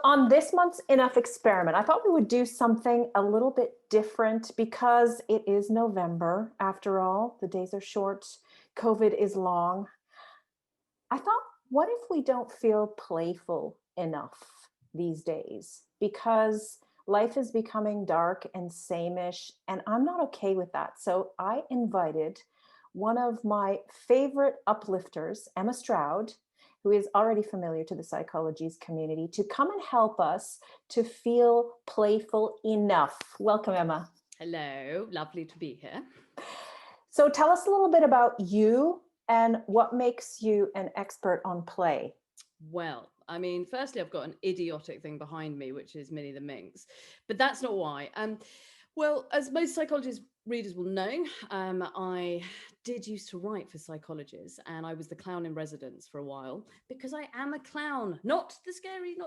on this month's Enough experiment, I thought we would do something a little bit different because it is November. After all, the days are short, COVID is long. I thought, what if we don't feel playful enough these days? Because life is becoming dark and sameish, and I'm not okay with that. So I invited one of my favorite uplifters, Emma Stroud, who is already familiar to the Psychologies community, to come and help us to feel playful enough. Welcome, Emma. Hello, lovely to be here. So tell us a little bit about you and what makes you an expert on play. Well, I mean, firstly, I've got an idiotic thing behind me, which is Minnie the Minx, but that's not why. Well, as most Psychologies readers will know, I did used to write for Psychologies, and I was the clown in residence for a while because I am a clown, not the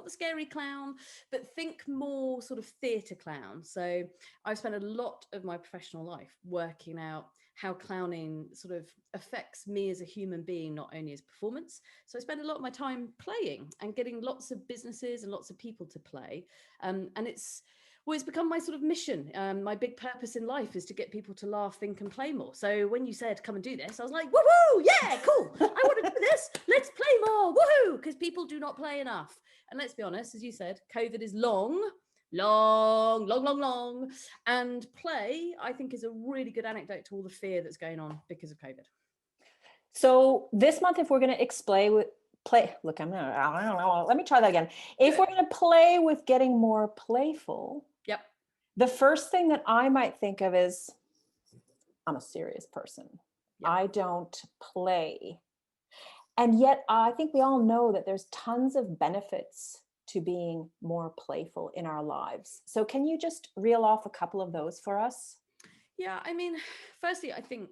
scary clown, but think more sort of theatre clown. So I've spent a lot of my professional life working out how clowning sort of affects me as a human being, not only as performance. So I spend a lot of my time playing and getting lots of businesses and lots of people to play. And it's become my sort of mission. My big purpose in life is to get people to laugh, think, and play more. So when you said, come and do this, I was like, woohoo, yeah, cool. I want to do this. Let's play more, woohoo, because people do not play enough. And let's be honest, as you said, COVID is long. And play, I think, is a really good anecdote to all the fear that's going on because of COVID. So this month, if we're going to look, let me try that again. If we're going to play with getting more playful, Yep. the first thing that I might think of is, I'm a serious person. Yep. I don't play. And yet I think we all know that there's tons of benefits to being more playful in our lives. So can you just reel off a couple of those for us? Yeah, I mean, firstly, I think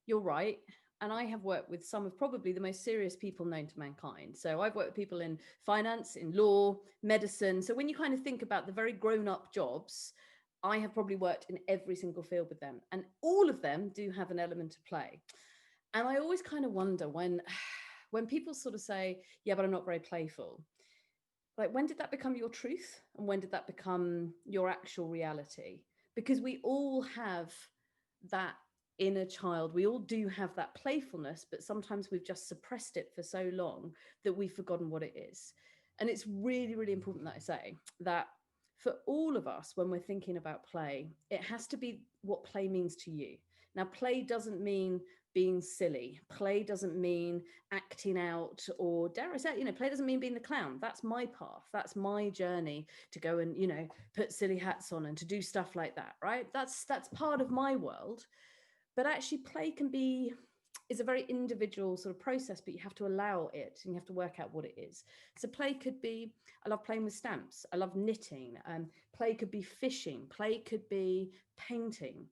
you're right. And I have worked with some of probably the most serious people known to mankind. So I've worked with people in finance, in law, medicine. So when you kind of think about the very grown-up jobs, I have probably worked in every single field with them. And all of them do have an element of play. And I always kind of wonder when people sort of say, yeah, but I'm not very playful. Like, when did that become your truth? And when did that become your actual reality? Because we all have that inner child. We all do have that playfulness, but sometimes we've just suppressed it for so long that we've forgotten what it is. And it's really, really important that I say that for all of us, when we're thinking about play, it has to be what play means to you. Now, play doesn't mean being silly. Play doesn't mean acting out, or dare I say, play doesn't mean being the clown. That's my path. That's my journey to go and, put silly hats on and to do stuff like that, right? That's part of my world. But actually play is a very individual sort of process, but you have to allow it and you have to work out what it is. So play could be, I love playing with stamps. I love knitting. Play could be fishing. Play could be painting.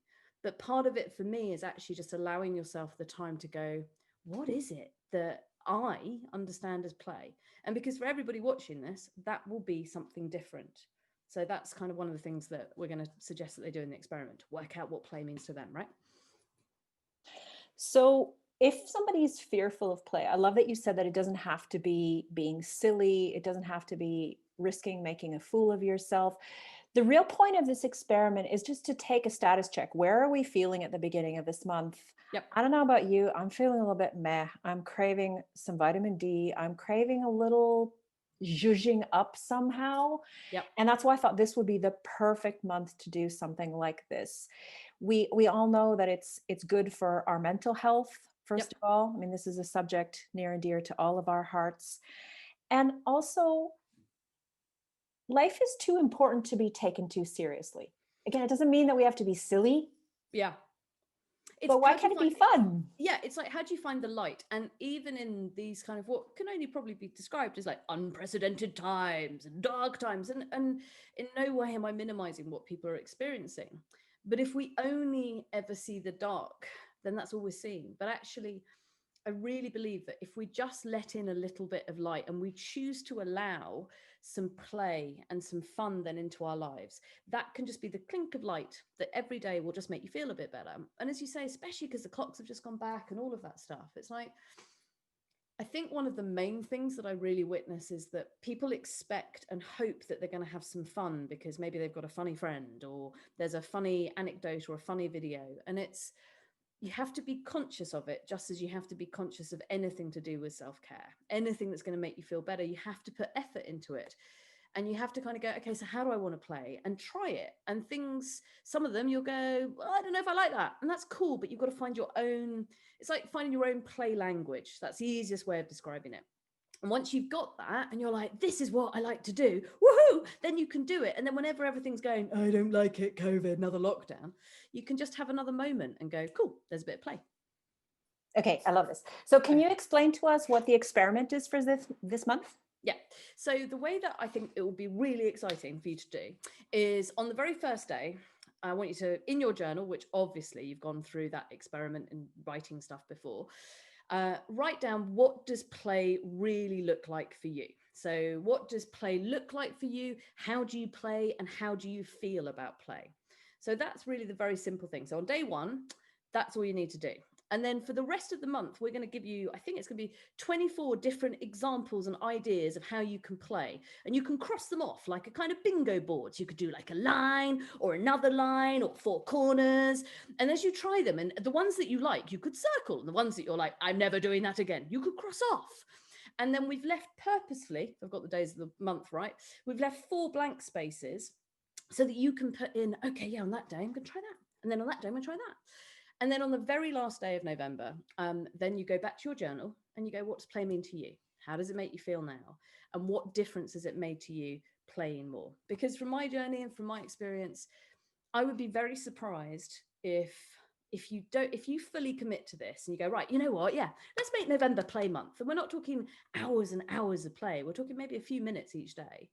But part of it for me is actually just allowing yourself the time to go, what is it that I understand as play? And because for everybody watching this, that will be something different. So that's kind of one of the things that we're going to suggest that they do in the experiment, to work out what play means to them, right? So if somebody's fearful of play, I love that you said that it doesn't have to be being silly. It doesn't have to be risking making a fool of yourself. The real point of this experiment is just to take a status check. Where are we feeling at the beginning of this month? Yep. I don't know about you. I'm feeling a little bit meh. I'm craving some vitamin D. I'm craving a little zhuzhing up somehow. Yep. And that's why I thought this would be the perfect month to do something like this. We all know that it's good for our mental health. First Yep. of all, I mean, this is a subject near and dear to all of our hearts. And also, life is too important to be taken too seriously. Again, it doesn't mean that we have to be silly. Yeah. But why can't it be fun? Yeah, it's like, how do you find the light? And even in these kind of what can only probably be described as like unprecedented times and dark times, and in no way am I minimizing what people are experiencing. But if we only ever see the dark, then that's all we're seeing. But actually, I really believe that if we just let in a little bit of light and we choose to allow some play and some fun then into our lives, that can just be the clink of light that every day will just make you feel a bit better. And as you say, especially because the clocks have just gone back and all of that stuff, it's like, I think one of the main things that I really witness is that people expect and hope that they're going to have some fun because maybe they've got a funny friend or there's a funny anecdote or a funny video. And you have to be conscious of it, just as you have to be conscious of anything to do with self-care, anything that's going to make you feel better. You have to put effort into it. And you have to kind of go, okay, so how do I want to play, and try it. And things, some of them you'll go, well, I don't know if I like that. And that's cool, but you've got to find your own, it's like finding your own play language. That's the easiest way of describing it. And once you've got that and you're like, this is what I like to do, woohoo, then you can do it. And then whenever everything's going, I don't like it, COVID, another lockdown, you can just have another moment and go, cool, there's a bit of play. Okay, I love this. So can you explain to us what the experiment is for this month? Yeah. So the way that I think it will be really exciting for you to do is on the very first day, I want you to, in your journal, which obviously you've gone through that experiment in writing stuff before, write down, what does play really look like for you? So what does play look like for you? How do you play, and how do you feel about play? So that's really the very simple thing. So on day one, that's all you need to do. And then for the rest of the month, we're going to give you, I think it's going to be 24 different examples and ideas of how you can play. And you can cross them off like a kind of bingo board. So you could do like a line or another line or 4 corners. And as you try them, and the ones that you like, you could circle. And the ones that you're like, I'm never doing that again, you could cross off. And then we've left purposefully, I've got the days of the month right, we've left 4 blank spaces so that you can put in, okay, yeah, on that day, I'm going to try that. And then on that day, I'm going to try that. And then on the very last day of November, then you go back to your journal and you go, what does play mean to you? How does it make you feel now? And what difference has it made to you playing more? Because from my journey and from my experience, I would be very surprised if you fully commit to this and you go, right, you know what? Yeah, let's make November play month. And we're not talking hours and hours of play. We're talking maybe a few minutes each day.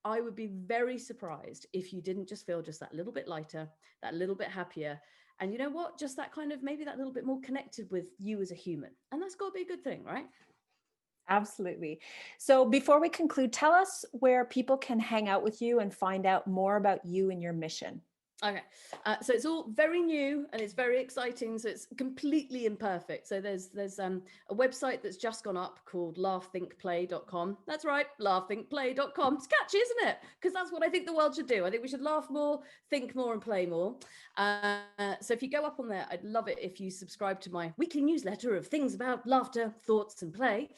I would be very surprised if you didn't just feel just that little bit lighter, that little bit happier. And you know what? Just that kind of, maybe that little bit more connected with you as a human. And that's got to be a good thing, right? Absolutely. So before we conclude, tell us where people can hang out with you and find out more about you and your mission. Okay, so it's all very new and it's very exciting. So it's completely imperfect. So there's a website that's just gone up called laughthinkplay.com. That's right, laughthinkplay.com. It's catchy, isn't it? Because that's what I think the world should do. I think we should laugh more, think more, and play more. So if you go up on there, I'd love it if you subscribe to my weekly newsletter of things about laughter, thoughts, and play.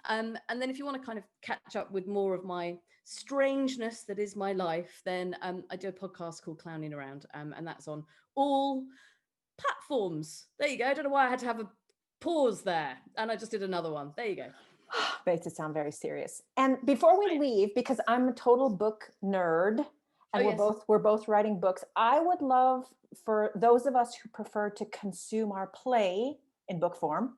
And then if you want to kind of catch up with more of my strangeness that is my life, then I do a podcast called Clowning Around, and that's on all platforms. There you go. I don't know why I had to have a pause there, and I just did another one. There you go. Makes it sound very serious. And before we leave, because I'm a total book nerd and we're both writing books, I would love for those of us who prefer to consume our play in book form.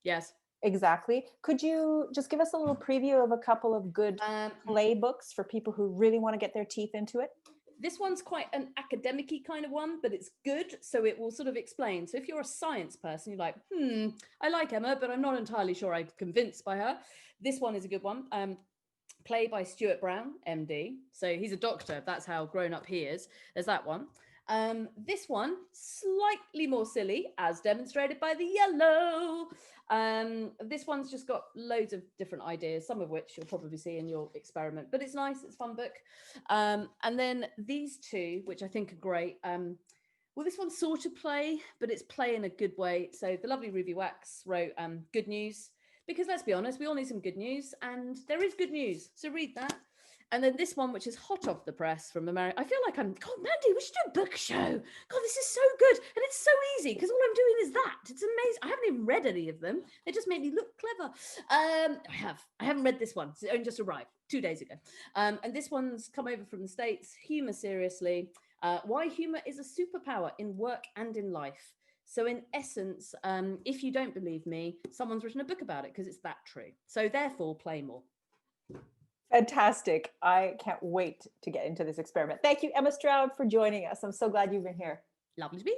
Yes. Exactly. Could you just give us a little preview of a couple of good play books for people who really want to get their teeth into it? This one's quite an academic-y kind of one, but it's good. So it will sort of explain. So if you're a science person, you're like, I like Emma, but I'm not entirely sure I'm convinced by her. This one is a good one. Play by Stuart Brown, MD. So he's a doctor. That's how grown up he is. There's that one. This one, slightly more silly, as demonstrated by the yellow. This one's just got loads of different ideas, some of which you'll probably see in your experiment, but it's nice, it's a fun book. And then these two, which I think are great. Well, this one's sort of play, but it's play in a good way. So the lovely Ruby Wax wrote Good News, because let's be honest, we all need some good news, and there is good news. So read that. And then this one, which is hot off the press from America. I feel like God, Mandy, we should do a book show. God, this is so good. And it's so easy because all I'm doing is that. It's amazing. I haven't even read any of them. They just make me look clever. I haven't read this one. It only just arrived 2 days ago. And this one's come over from the States. Humor Seriously. Why humor is a superpower in work and in life. So in essence, if you don't believe me, someone's written a book about it because it's that true. So therefore, play more. Fantastic. I can't wait to get into this experiment. Thank you, Emma Stroud, for joining us. I'm so glad you've been here. Lovely to be here.